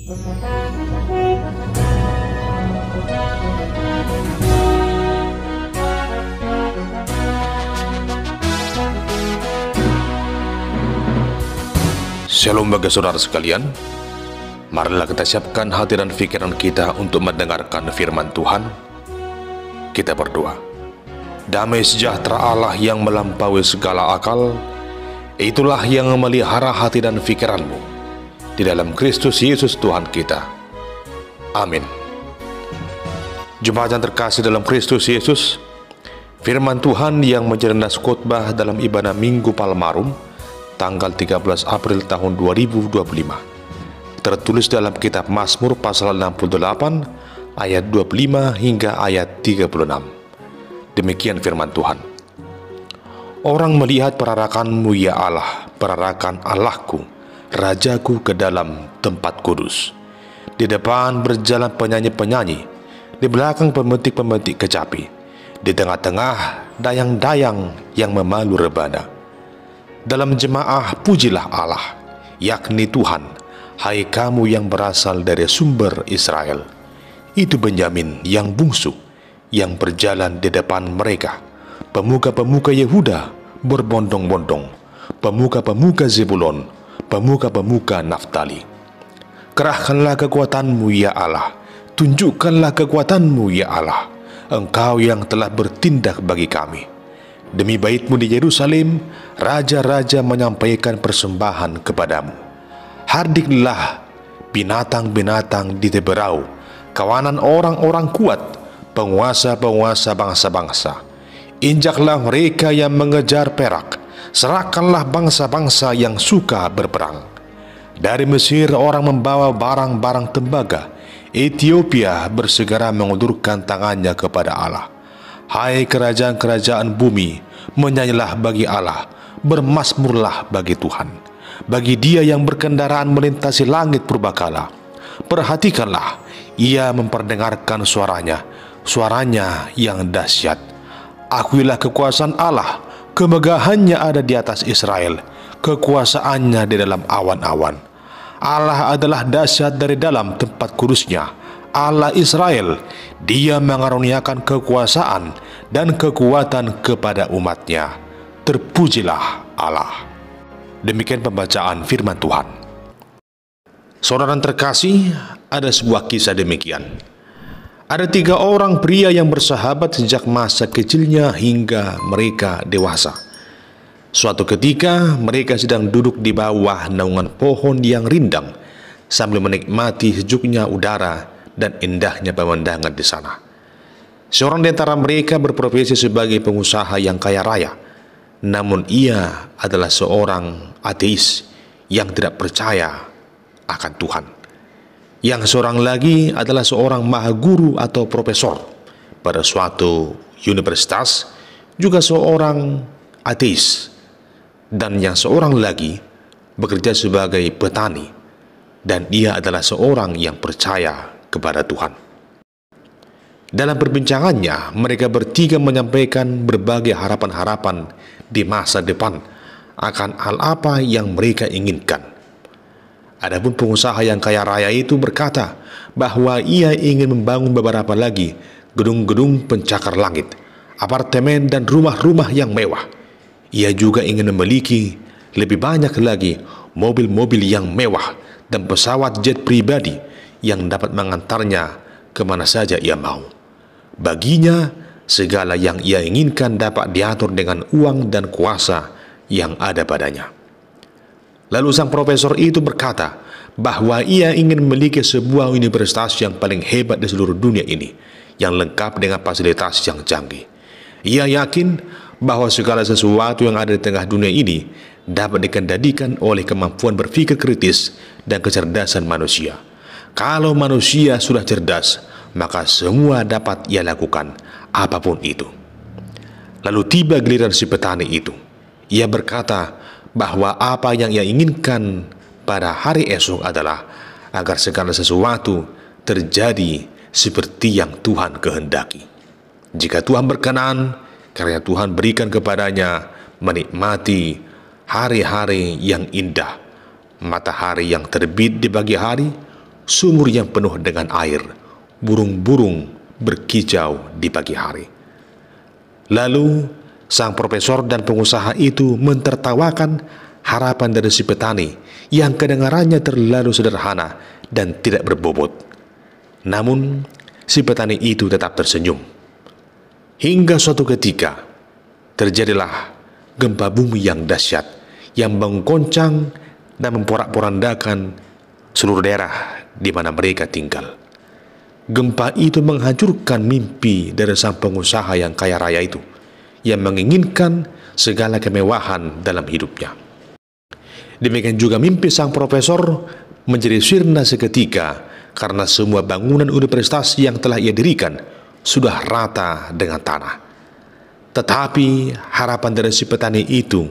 Shalom bagi saudara sekalian. Marilah kita siapkan hati dan pikiran kita untuk mendengarkan firman Tuhan. Kita berdoa. Damai sejahtera Allah yang melampaui segala akal, itulah yang memelihara hati dan pikiranmu di dalam Kristus Yesus Tuhan kita. Amin. Jemaat yang terkasih dalam Kristus Yesus, firman Tuhan yang menjadi nas khotbah dalam ibadah Minggu Palmarum tanggal 13 April tahun 2025 tertulis dalam kitab Mazmur pasal 68 ayat 25 hingga ayat 36. Demikian firman Tuhan. Orang melihat perarakanmu ya Allah, perarakan Allahku, Rajaku ke dalam tempat kudus. Di depan berjalan penyanyi-penyanyi, di belakang pemetik-pemetik kecapi, di tengah-tengah dayang-dayang yang memalu rebana. Dalam jemaah pujilah Allah, yakni Tuhan, hai kamu yang berasal dari sumber Israel. Itu Benyamin yang bungsu, yang berjalan di depan mereka. Pemuka-pemuka Yehuda berbondong-bondong, pemuka-pemuka Zebulon, pemuka-pemuka Naftali. Kerahkanlah kekuatanmu ya Allah, tunjukkanlah kekuatanmu ya Allah, Engkau yang telah bertindak bagi kami. Demi bait-Mu di Yerusalem, raja-raja menyampaikan persembahan kepadamu. Hardiklah binatang-binatang di teberau, kawanan orang-orang kuat, penguasa-penguasa bangsa-bangsa. Injaklah mereka yang mengejar perak, serahkanlah bangsa-bangsa yang suka berperang. Dari Mesir orang membawa barang-barang tembaga, Ethiopia bersegera mengulurkan tangannya kepada Allah. Hai kerajaan-kerajaan bumi, menyanyilah bagi Allah, bermasmurlah bagi Tuhan, bagi Dia yang berkendaraan melintasi langit purbakala. Perhatikanlah, Ia memperdengarkan suaranya, suaranya yang dahsyat. Akuilah kekuasaan Allah, kemegahannya ada di atas Israel, kekuasaannya di dalam awan-awan. Allah adalah dahsyat dari dalam tempat kudusnya. Allah Israel, Dia mengaruniakan kekuasaan dan kekuatan kepada umatnya. Terpujilah Allah. Demikian pembacaan firman Tuhan. Saudara terkasih, ada sebuah kisah demikian. Ada 3 orang pria yang bersahabat sejak masa kecilnya hingga mereka dewasa. Suatu ketika mereka sedang duduk di bawah naungan pohon yang rindang sambil menikmati sejuknya udara dan indahnya pemandangan di sana. Seorang di antara mereka berprofesi sebagai pengusaha yang kaya raya, namun ia adalah seorang ateis yang tidak percaya akan Tuhan. Yang seorang lagi adalah seorang maha guru atau profesor pada suatu universitas, juga seorang ateis. Dan yang seorang lagi bekerja sebagai petani, dan ia adalah seorang yang percaya kepada Tuhan. Dalam perbincangannya, mereka bertiga menyampaikan berbagai harapan-harapan di masa depan akan hal apa yang mereka inginkan. Adapun pengusaha yang kaya raya itu berkata bahwa ia ingin membangun beberapa lagi gedung-gedung pencakar langit, apartemen dan rumah-rumah yang mewah. Ia juga ingin memiliki lebih banyak lagi mobil-mobil yang mewah dan pesawat jet pribadi yang dapat mengantarnya kemana saja ia mau. Baginya, segala yang ia inginkan dapat diatur dengan uang dan kuasa yang ada padanya. Lalu sang profesor itu berkata bahwa ia ingin memiliki sebuah universitas yang paling hebat di seluruh dunia ini, yang lengkap dengan fasilitas yang canggih. Ia yakin bahwa segala sesuatu yang ada di tengah dunia ini dapat dikendalikan oleh kemampuan berpikir kritis dan kecerdasan manusia. Kalau manusia sudah cerdas, maka semua dapat ia lakukan, apapun itu. Lalu tiba giliran si petani itu. Ia berkata bahwa apa yang ia inginkan pada hari esok adalah agar segala sesuatu terjadi seperti yang Tuhan kehendaki. Jika Tuhan berkenan, karena Tuhan berikan kepadanya menikmati hari-hari yang indah, matahari yang terbit di pagi hari, sumur yang penuh dengan air, burung-burung berkicau di pagi hari. Lalu sang profesor dan pengusaha itu mentertawakan harapan dari si petani yang kedengarannya terlalu sederhana dan tidak berbobot. Namun si petani itu tetap tersenyum. Hingga suatu ketika terjadilah gempa bumi yang dahsyat yang menggoncang dan memporak-porandakan seluruh daerah di mana mereka tinggal. Gempa itu menghancurkan mimpi dari sang pengusaha yang kaya raya itu, yang menginginkan segala kemewahan dalam hidupnya. Demikian juga mimpi sang profesor menjadi sirna seketika karena semua bangunan universitas yang telah ia dirikan sudah rata dengan tanah. Tetapi harapan dari si petani itu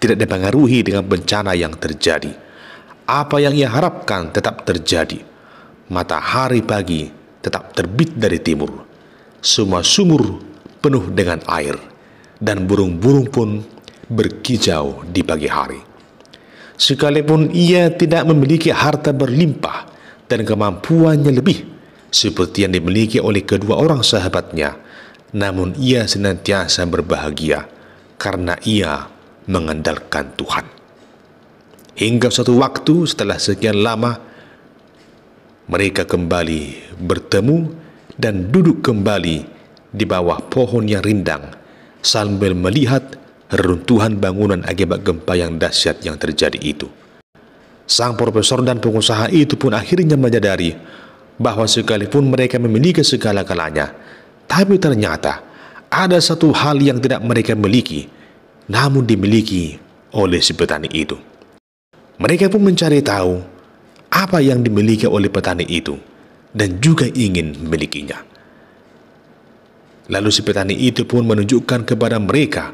tidak dipengaruhi dengan bencana yang terjadi. Apa yang ia harapkan tetap terjadi. Matahari pagi tetap terbit dari timur. Semua sumur penuh dengan air, dan burung-burung pun berkicau di pagi hari. Sekalipun ia tidak memiliki harta berlimpah dan kemampuannya lebih seperti yang dimiliki oleh kedua orang sahabatnya, namun ia senantiasa berbahagia karena ia mengandalkan Tuhan. Hingga suatu waktu setelah sekian lama, mereka kembali bertemu dan duduk kembali di bawah pohon yang rindang sambil melihat reruntuhan bangunan akibat gempa yang dahsyat yang terjadi itu. Sang profesor dan pengusaha itu pun akhirnya menyadari bahwa sekalipun mereka memiliki segala-galanya, tapi ternyata ada satu hal yang tidak mereka miliki, namun dimiliki oleh si petani itu. Mereka pun mencari tahu apa yang dimiliki oleh petani itu dan juga ingin memilikinya. Lalu si petani itu pun menunjukkan kepada mereka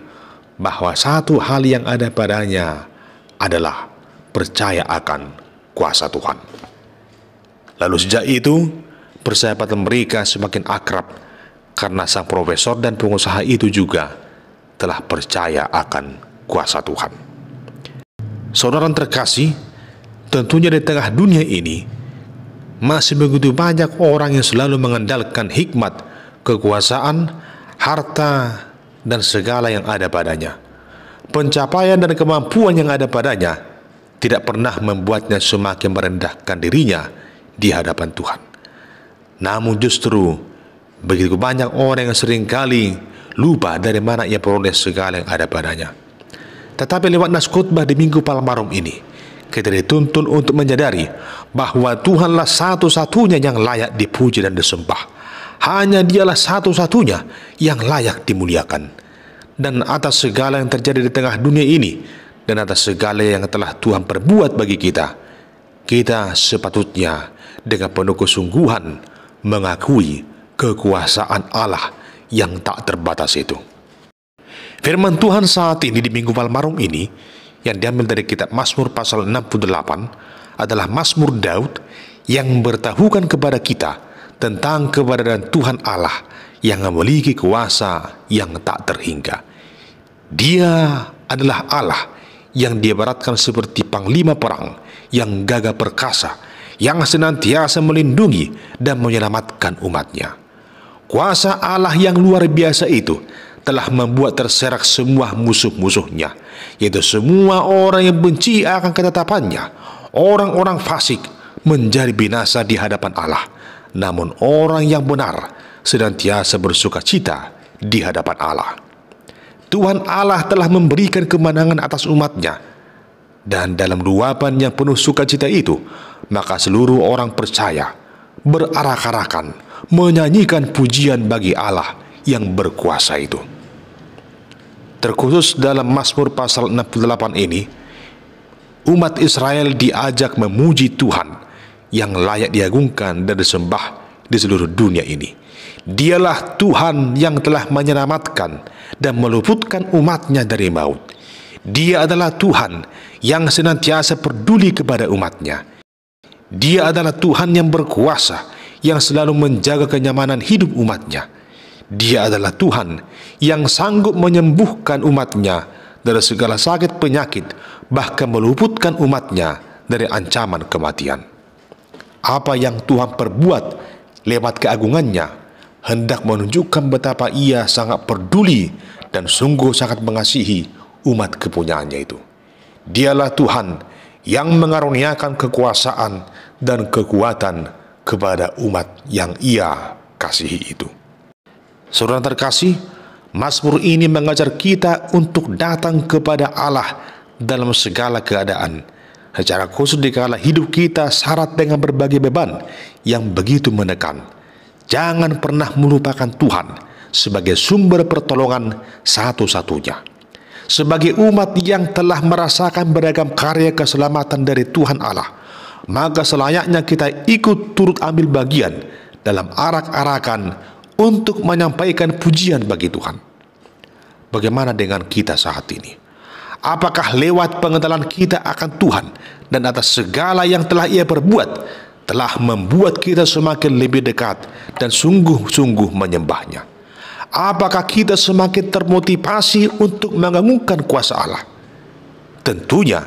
bahwa satu hal yang ada padanya adalah percaya akan kuasa Tuhan. Lalu sejak itu persahabatan mereka semakin akrab karena sang profesor dan pengusaha itu juga telah percaya akan kuasa Tuhan. Saudara terkasih, tentunya di tengah dunia ini masih begitu banyak orang yang selalu mengandalkan hikmat, kekuasaan, harta, dan segala yang ada padanya. Pencapaian dan kemampuan yang ada padanya tidak pernah membuatnya semakin merendahkan dirinya di hadapan Tuhan. Namun justru begitu banyak orang yang seringkali lupa dari mana ia peroleh segala yang ada padanya. Tetapi lewat nas khotbah di Minggu Palmarum ini, kita dituntun untuk menyadari bahwa Tuhanlah satu-satunya yang layak dipuji dan disembah. Hanya Dialah satu-satunya yang layak dimuliakan. Dan atas segala yang terjadi di tengah dunia ini, dan atas segala yang telah Tuhan perbuat bagi kita, kita sepatutnya dengan penuh kesungguhan mengakui kekuasaan Allah yang tak terbatas itu. Firman Tuhan saat ini di Minggu Palmarum ini yang diambil dari kitab Mazmur pasal 68 adalah Mazmur Daud yang memberitahukan kepada kita tentang keberadaan Tuhan Allah yang memiliki kuasa yang tak terhingga. Dia adalah Allah yang diibaratkan seperti panglima perang yang gagah perkasa, yang senantiasa melindungi dan menyelamatkan umatnya. Kuasa Allah yang luar biasa itu telah membuat terserak semua musuh-musuhnya, yaitu semua orang yang benci akan ketetapannya. Orang-orang fasik menjadi binasa di hadapan Allah, namun orang yang benar senantiasa bersuka cita di hadapan Allah. Tuhan Allah telah memberikan kemenangan atas umatnya, dan dalam luapan yang penuh sukacita itu, maka seluruh orang percaya berarak-arakan menyanyikan pujian bagi Allah yang berkuasa itu. Terkhusus dalam Mazmur pasal 68 ini, umat Israel diajak memuji Tuhan yang layak diagungkan dan disembah di seluruh dunia ini. Dialah Tuhan yang telah menyelamatkan dan meluputkan umatnya dari maut. Dia adalah Tuhan yang senantiasa peduli kepada umatnya. Dia adalah Tuhan yang berkuasa, yang selalu menjaga kenyamanan hidup umatnya. Dia adalah Tuhan yang sanggup menyembuhkan umatnya dari segala sakit penyakit, bahkan meluputkan umatnya dari ancaman kematian. Apa yang Tuhan perbuat lewat keagungannya hendak menunjukkan betapa Ia sangat peduli dan sungguh sangat mengasihi umat kepunyaannya itu. Dialah Tuhan yang mengaruniakan kekuasaan dan kekuatan kepada umat yang Ia kasihi itu. Saudara terkasih, Mazmur ini mengajar kita untuk datang kepada Allah dalam segala keadaan, secara khusus dikala hidup kita syarat dengan berbagai beban yang begitu menekan. Jangan pernah melupakan Tuhan sebagai sumber pertolongan satu-satunya. Sebagai umat yang telah merasakan beragam karya keselamatan dari Tuhan Allah, maka selayaknya kita ikut turut ambil bagian dalam arak-arakan untuk menyampaikan pujian bagi Tuhan. Bagaimana dengan kita saat ini? Apakah lewat pengenalan kita akan Tuhan dan atas segala yang telah Ia perbuat, telah membuat kita semakin lebih dekat dan sungguh-sungguh menyembahnya? Apakah kita semakin termotivasi untuk mengagungkan kuasa Allah? Tentunya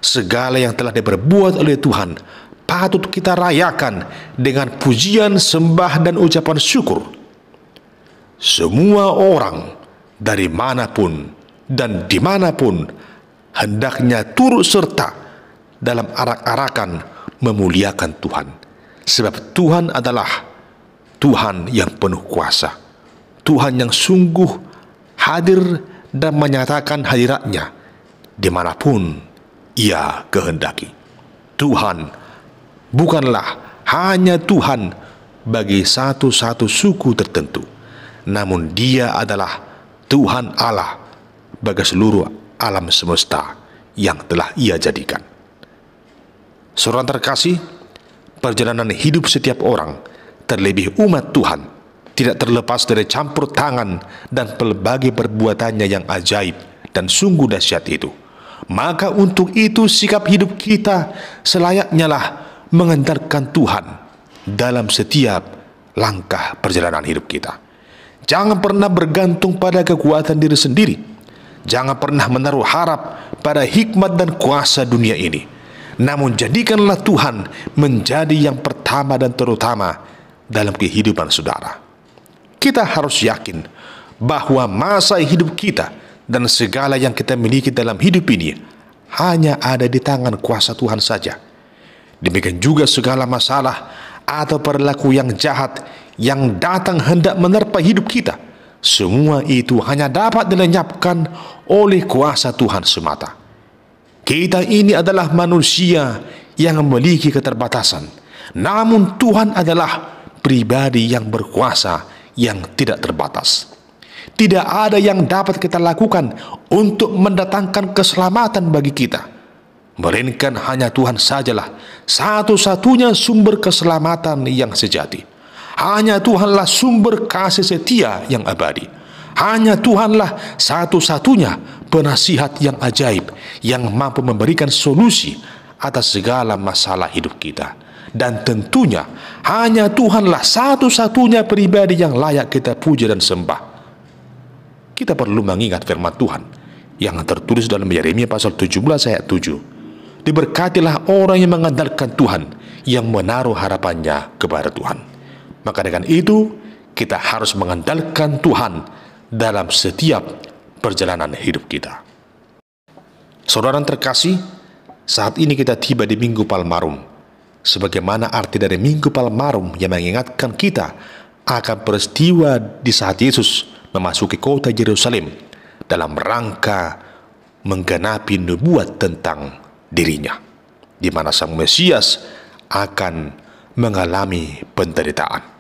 segala yang telah diperbuat oleh Tuhan patut kita rayakan dengan pujian, sembah, dan ucapan syukur. Semua orang dari manapun dan dimanapun hendaknya turut serta dalam arak-arakan memuliakan Tuhan, sebab Tuhan adalah Tuhan yang penuh kuasa, Tuhan yang sungguh hadir dan menyatakan hadiratnya dimanapun Ia kehendaki. Tuhan bukanlah hanya Tuhan bagi satu-satu suku tertentu, namun Dia adalah Tuhan Allah bagi seluruh alam semesta yang telah Ia jadikan. Saudara terkasih, perjalanan hidup setiap orang, terlebih umat Tuhan, tidak terlepas dari campur tangan dan pelbagai perbuatannya yang ajaib dan sungguh dahsyat itu. Maka untuk itu sikap hidup kita selayaknya lah mengandalkan Tuhan dalam setiap langkah perjalanan hidup kita. Jangan pernah bergantung pada kekuatan diri sendiri. Jangan pernah menaruh harap pada hikmat dan kuasa dunia ini. Namun jadikanlah Tuhan menjadi yang pertama dan terutama dalam kehidupan saudara. Kita harus yakin bahwa masa hidup kita dan segala yang kita miliki dalam hidup ini hanya ada di tangan kuasa Tuhan saja. Demikian juga segala masalah atau perilaku yang jahat yang datang hendak menerpa hidup kita, semua itu hanya dapat dilenyapkan oleh kuasa Tuhan semata. Kita ini adalah manusia yang memiliki keterbatasan, namun Tuhan adalah pribadi yang berkuasa yang tidak terbatas. Tidak ada yang dapat kita lakukan untuk mendatangkan keselamatan bagi kita, melainkan hanya Tuhan sajalah satu-satunya sumber keselamatan yang sejati. Hanya Tuhanlah sumber kasih setia yang abadi. Hanya Tuhanlah satu-satunya penasihat yang ajaib yang mampu memberikan solusi atas segala masalah hidup kita. Dan tentunya hanya Tuhanlah satu-satunya pribadi yang layak kita puja dan sembah. Kita perlu mengingat firman Tuhan yang tertulis dalam Yeremia pasal 17 ayat 7. Diberkatilah orang yang mengandalkan Tuhan, yang menaruh harapannya kepada Tuhan. Maka dengan itu kita harus mengandalkan Tuhan dalam setiap perjalanan hidup kita. Saudara terkasih, saat ini kita tiba di Minggu Palmarum. Sebagaimana arti dari Minggu Palmarum yang mengingatkan kita akan peristiwa di saat Yesus memasuki kota Yerusalem dalam rangka menggenapi nubuat tentang dirinya, di mana Sang Mesias akan mengalami penderitaan.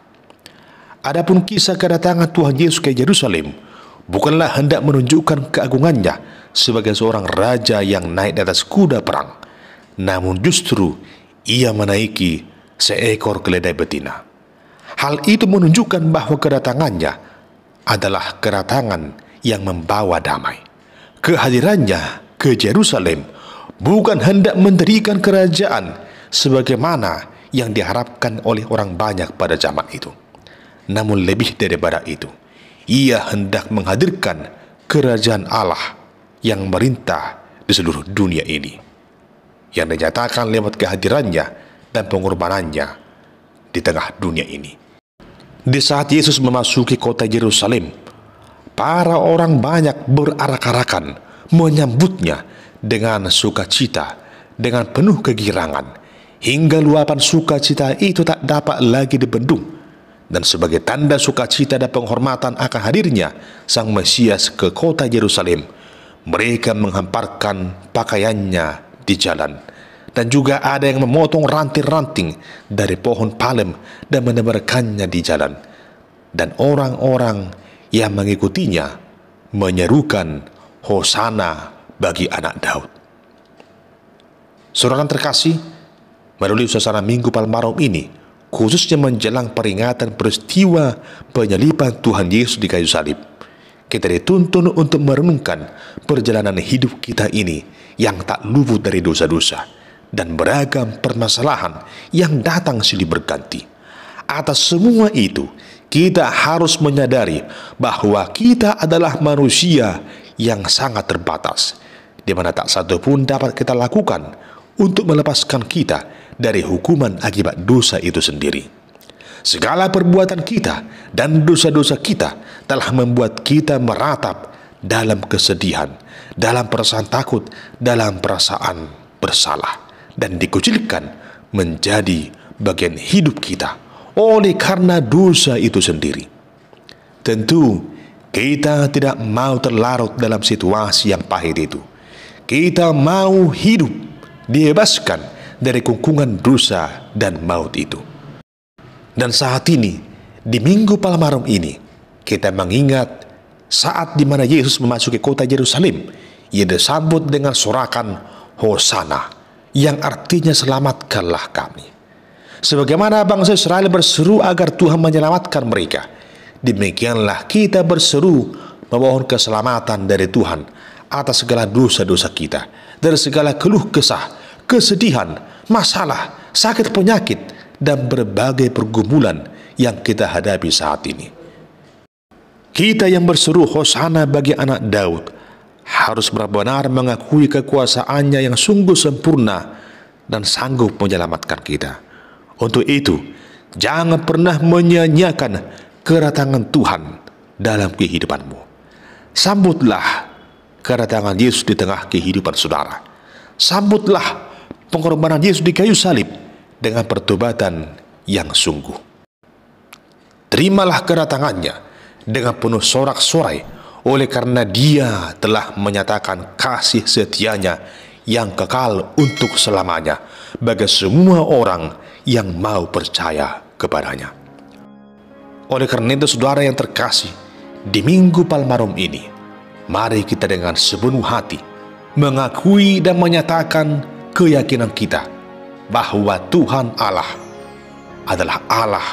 Adapun kisah kedatangan Tuhan Yesus ke Yerusalem bukanlah hendak menunjukkan keagungannya sebagai seorang raja yang naik di atas kuda perang, namun justru Ia menaiki seekor keledai betina. Hal itu menunjukkan bahwa kedatangannya adalah kedatangan yang membawa damai. Kehadirannya ke Yerusalem bukan hendak mendirikan kerajaan sebagaimana yang diharapkan oleh orang banyak pada zaman itu. Namun lebih daripada itu, Ia hendak menghadirkan kerajaan Allah yang merintah di seluruh dunia ini, yang dinyatakan lewat kehadirannya dan pengorbanannya di tengah dunia ini. Di saat Yesus memasuki kota Yerusalem, para orang banyak berarak-arakan menyambutnya dengan sukacita, dengan penuh kegirangan, hingga luapan sukacita itu tak dapat lagi dibendung. Dan sebagai tanda sukacita dan penghormatan akan hadirnya Sang Mesias ke kota Yerusalem, mereka menghamparkan pakaiannya di jalan. Dan juga ada yang memotong ranting-ranting dari pohon palem dan menebarkannya di jalan. Dan orang-orang yang mengikutinya menyerukan, Hosana bagi anak Daud. Saudara terkasih, melalui suasana Minggu Palmarum ini, khususnya menjelang peringatan peristiwa penyaliban Tuhan Yesus di kayu salib, kita dituntun untuk merenungkan perjalanan hidup kita ini yang tak luput dari dosa-dosa dan beragam permasalahan yang datang silih berganti. Atas semua itu, kita harus menyadari bahwa kita adalah manusia yang sangat terbatas, di mana tak satu pun dapat kita lakukan untuk melepaskan kita dari hukuman akibat dosa itu sendiri. Segala perbuatan kita dan dosa-dosa kita telah membuat kita meratap dalam kesedihan, dalam perasaan takut, dalam perasaan bersalah, dan dikucilkan menjadi bagian hidup kita oleh karena dosa itu sendiri. Tentu kita tidak mau terlarut dalam situasi yang pahit itu. Kita mau hidup dibebaskan dari kungkungan dosa dan maut itu. Dan saat ini, di Minggu Palmarum ini, kita mengingat saat di mana Yesus memasuki kota Yerusalem, ia disambut dengan sorakan Hosana, yang artinya selamatkanlah kami. Sebagaimana bangsa Israel berseru agar Tuhan menyelamatkan mereka, demikianlah kita berseru memohon keselamatan dari Tuhan atas segala dosa-dosa kita, dari segala keluh kesah, kesedihan, masalah, sakit penyakit, dan berbagai pergumulan yang kita hadapi saat ini. Kita yang berseru Hosana bagi anak Daud harus benar-benar mengakui kekuasaannya yang sungguh sempurna dan sanggup menyelamatkan kita. Untuk itu, jangan pernah menyia-nyiakan kedatangan Tuhan dalam kehidupanmu. Sambutlah kedatangan Yesus di tengah kehidupan saudara. Sambutlah pengorbanan Yesus di kayu salib dengan pertobatan yang sungguh. Terimalah kedatangannya dengan penuh sorak-sorai, oleh karena Dia telah menyatakan kasih setianya yang kekal untuk selamanya bagi semua orang yang mau percaya kepadanya. Oleh karena itu, saudara yang terkasih, di Minggu Palmarum ini, mari kita dengan sepenuh hati mengakui dan menyatakan keyakinan kita bahwa Tuhan Allah adalah Allah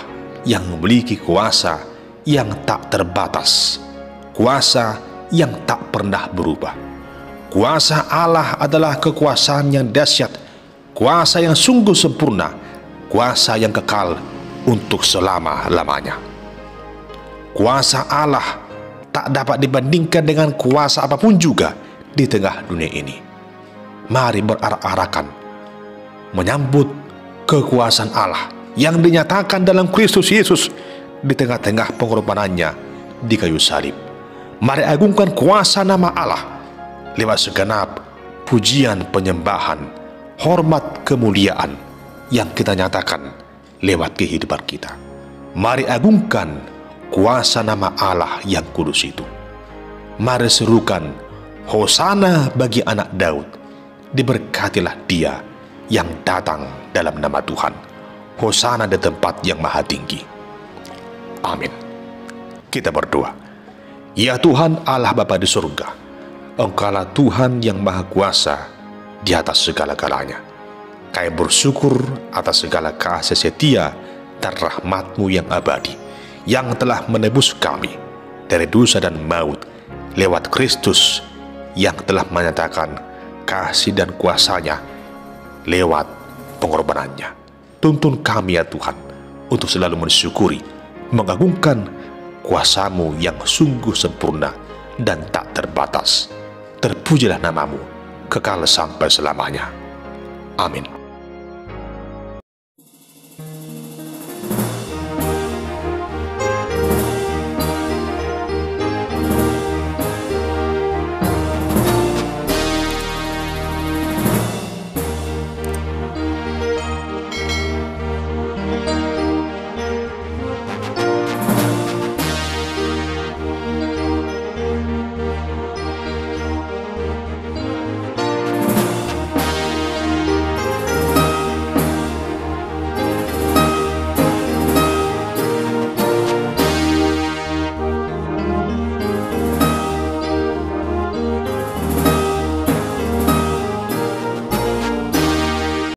yang memiliki kuasa yang tak terbatas, kuasa yang tak pernah berubah. Kuasa Allah adalah kekuasaan yang dahsyat, kuasa yang sungguh sempurna, kuasa yang kekal untuk selama-lamanya. Kuasa Allah tak dapat dibandingkan dengan kuasa apapun juga di tengah dunia ini. Mari berarak-arakan menyambut kekuasaan Allah yang dinyatakan dalam Kristus Yesus di tengah-tengah pengorbanannya di kayu salib. Mari agungkan kuasa nama Allah lewat segenap pujian, penyembahan, hormat, kemuliaan yang kita nyatakan lewat kehidupan kita. Mari agungkan kuasa nama Allah yang kudus itu. Mari serukan Hosana bagi anak Daud. Diberkatilah dia yang datang dalam nama Tuhan. Hosana di tempat yang maha tinggi. Amin. Kita berdoa. Ya Tuhan Allah Bapa di surga, Engkaulah Tuhan yang maha kuasa di atas segala-galanya. Kami bersyukur atas segala kasih setia dan rahmat-Mu yang abadi, yang telah menebus kami dari dosa dan maut lewat Kristus, yang telah menyatakan kasih dan kuasanya lewat pengorbanannya. Tuntun kami ya Tuhan untuk selalu mensyukuri, mengagungkan kuasa-Mu yang sungguh sempurna dan tak terbatas. Terpujilah nama-Mu kekal sampai selamanya. Amin.